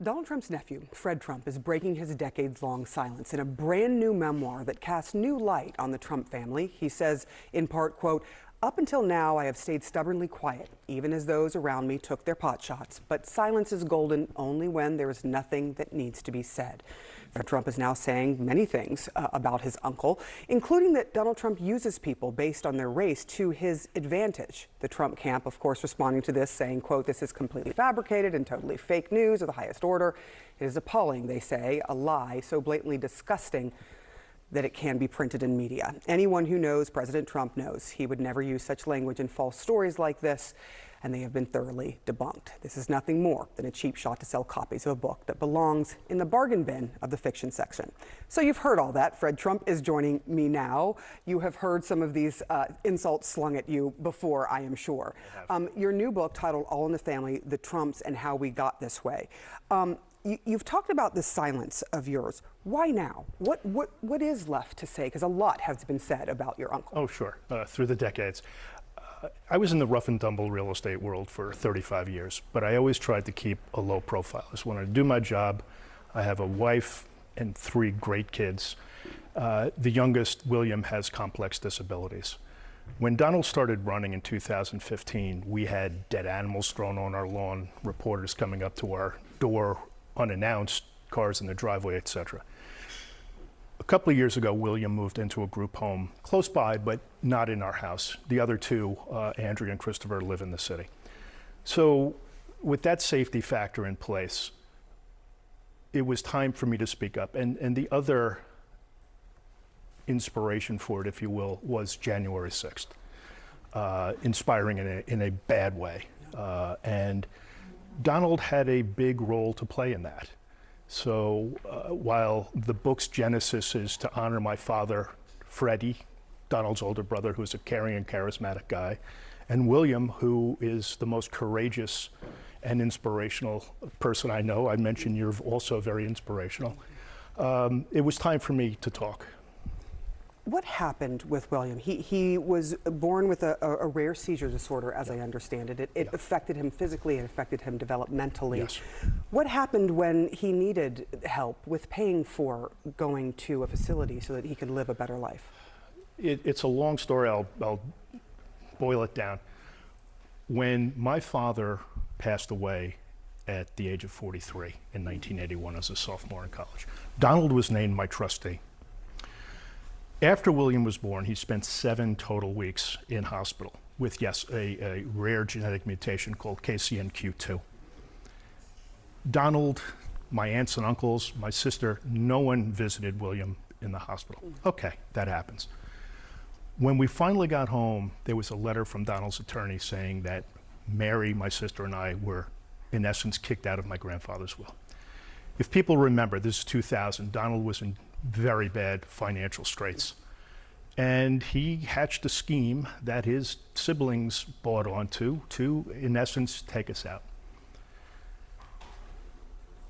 Donald Trump's nephew, Fred Trump, is breaking his decades-long silence in a brand new memoir that casts new light on the Trump family. He says, in part, quote, "Up until now, I have stayed stubbornly quiet, even as those around me took their pot shots. But silence is golden only when there is nothing that needs to be said." Fred Trump is now saying many things about his uncle, including that Donald Trump uses people based on their race to his advantage. The Trump camp, of course, responding to this, saying, quote, "This is completely fabricated and totally fake news of the highest order. It is appalling," they say, "a lie so blatantly disgusting that it can be printed in media." Anyone who knows President Trump knows he would never use such language in false stories like this, and they have been thoroughly debunked. This is nothing more than a cheap shot to sell copies of a book that belongs in the bargain bin of the fiction section. So you've heard all that. Fred Trump is joining me now. You have heard some of these insults slung at you before, I am sure. Your new book titled All in the Family, The Trumps and How We Got This Way. You've talked about this silence of yours. Why now? What is left to say? Because a lot has been said about your uncle. Oh, sure. Through the decades. I was in the rough and tumble real estate world for 35 years, but I always tried to keep a low profile. I just wanted to do my job. I have a wife and 3 great kids. The youngest, William, has complex disabilities. When Donald started running in 2015, we had dead animals thrown on our lawn, reporters coming up to our door unannounced, cars in the driveway, etc. A couple of years ago, William moved into a group home close by, but not in our house. The other 2, Andrea and Christopher, live in the city. So with that safety factor in place, it was time for me to speak up. And the other inspiration for it, if you will, was January 6th, inspiring in a bad way. And Donald had a big role to play in that. So while the book's genesis is to honor my father, Freddie, Donald's older brother, who's a caring and charismatic guy, and William, who is the most courageous and inspirational person I know. I mentioned you're also very inspirational. It was time for me to talk. What happened with William? He was born with a rare seizure disorder, as I understand it. It affected him physically, it affected him developmentally. Yes. What happened when he needed help with paying for going to a facility so that he could live a better life? It's a long story. I'll boil it down. When my father passed away at the age of 43 in 1981 as a sophomore in college, Donald was named my trustee. After William was born, he spent 7 total weeks in hospital with, yes, a rare genetic mutation called KCNQ2. Donald, my aunts and uncles, my sister, no one visited William in the hospital. Okay, that happens. When we finally got home, there was a letter from Donald's attorney saying that Mary, my sister, and I were, in essence, kicked out of my grandfather's will. If people remember, this is 2000, Donald was in very bad financial straits. And he hatched a scheme that his siblings bought onto to, in essence, take us out.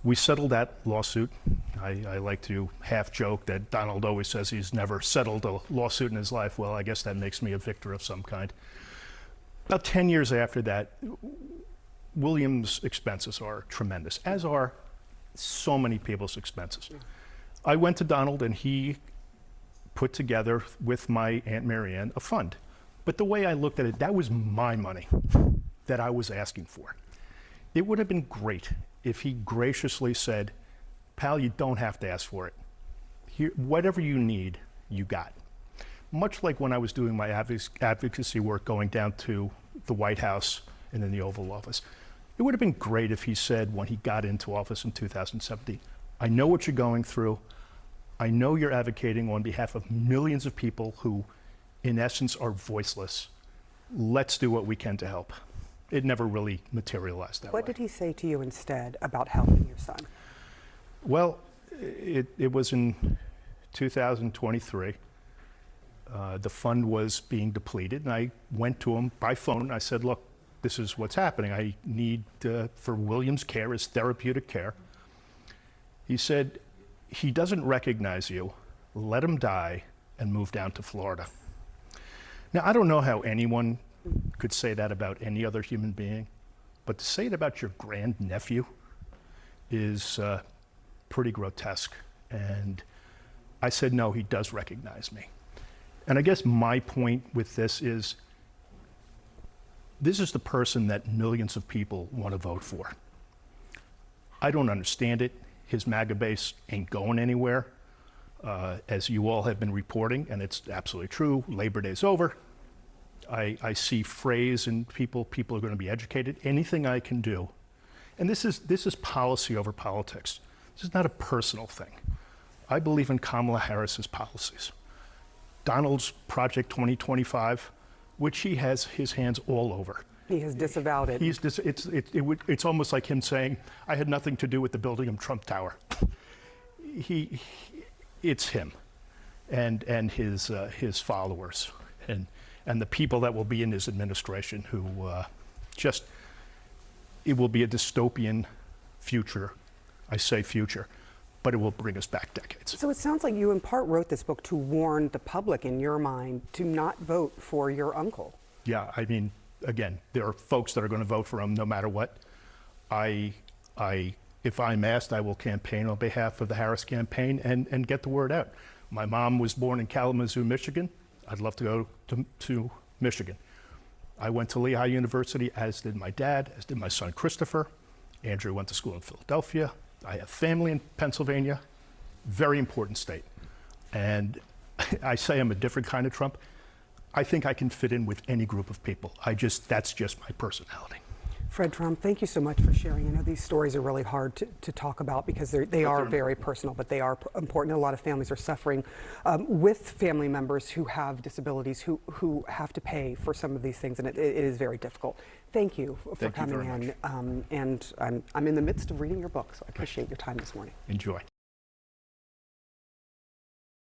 We settled that lawsuit. I like to half joke that Donald always says he's never settled a lawsuit in his life. Well, I guess that makes me a victor of some kind. About 10 years after that, William's expenses are tremendous, as are so many people's expenses. I went to Donald and he put together with my Aunt Marianne a fund. But the way I looked at it, that was my money that I was asking for. It would have been great if he graciously said, "Pal, you don't have to ask for it. Here, whatever you need, you got." Much like when I was doing my advocacy work going down to the White House and in the Oval Office. It would have been great if he said when he got into office in 2017, "I know what you're going through. I know you're advocating on behalf of millions of people who, in essence, are voiceless. Let's do what we can to help." It never really materialized that way. What did he say to you instead about helping your son? Well, it was in 2023. The fund was being depleted, and I went to him by phone. I said, "Look, this is what's happening. I need, for William's care, his therapeutic care." He said, "He doesn't recognize you. Let him die and move down to Florida." Now, I don't know how anyone could say that about any other human being, but to say it about your grandnephew is pretty grotesque. And I said, no, he does recognize me. And I guess my point with this is the person that millions of people want to vote for. I don't understand it. His MAGA base ain't going anywhere. As you all have been reporting, and it's absolutely true, Labor Day's over. I see phrase in people are going to be educated. Anything I can do. And this is policy over politics. This is not a personal thing. I believe in Kamala Harris's policies. Donald's Project 2025, which he has his hands all over. He has disavowed it. It's almost like him saying, I had nothing to do with the building of Trump Tower. It's him and his followers and the people that will be in his administration who it will be a dystopian future. I say future, but it will bring us back decades. So it sounds like you in part wrote this book to warn the public, in your mind, to not vote for your uncle. Yeah, I mean, again, there are folks that are going to vote for him no matter what. If I'm asked, I will campaign on behalf of the Harris campaign and get the word out. My mom was born in Kalamazoo, Michigan. I'd love to go to Michigan. I went to Lehigh University, as did my dad, as did my son Christopher. Andrew went to school in Philadelphia. I have family in Pennsylvania, very important state. And I say I'm a different kind of Trump. I think I can fit in with any group of people. That's just my personality. Fred Trump, thank you so much for sharing. I know these stories are really hard to talk about because they are very personal, but they are important. A lot of families are suffering with family members who have disabilities, who have to pay for some of these things, and it is very difficult. Thank you for coming in. And I'm in the midst of reading your book, so I appreciate your time this morning. Enjoy.